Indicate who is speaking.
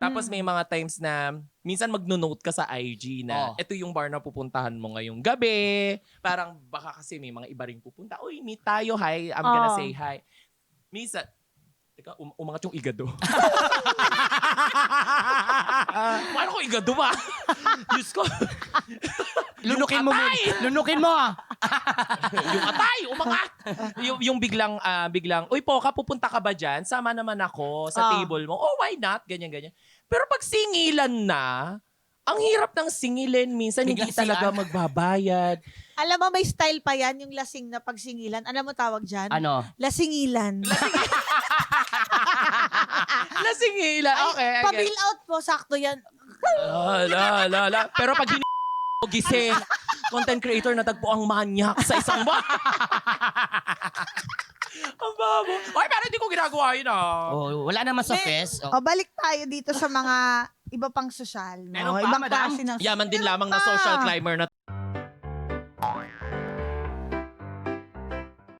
Speaker 1: Tapos may mga times na minsan magno-note ka sa IG na
Speaker 2: Oh.
Speaker 1: ito yung bar na pupuntahan mo ngayong gabi. Parang baka kasi may mga iba ring pupunta. Uy, meet tayo. Hi, I'm gonna say hi. Minsan, teka, umangat yung igado. Paano ko igado ba? Diyos ko.
Speaker 2: Lunukin mo. Lunukin mo.
Speaker 1: Yung atay, umangat. yung biglang, uy, Poka, pupunta ka ba dyan? Sama naman ako sa table mo. Oh, why not? Ganyan, ganyan. Pero pag singilan na, ang hirap ng singilin. Minsan hindi
Speaker 2: Biglang
Speaker 1: talaga magbabayad.
Speaker 3: Alam mo, may style pa yan, yung lasing na pagsingilan. Alam mo tawag dyan?
Speaker 2: Ano?
Speaker 3: Lasingilan.
Speaker 1: Nasingilan. Okay. I get-
Speaker 3: Pa-bill out po, sakto yan.
Speaker 1: Pero pag gising, content creator na tagpo ang manyak sa isang ba? Ang babo. Ay, pero hindi ko ginagawa yun
Speaker 2: Oh, wala naman sa fest.
Speaker 3: O, balik tayo dito sa mga iba pang sosyal. No?
Speaker 2: Meron pa,
Speaker 3: Ibang
Speaker 2: madam?
Speaker 3: klase ng
Speaker 1: Yaman din lamang na social climber na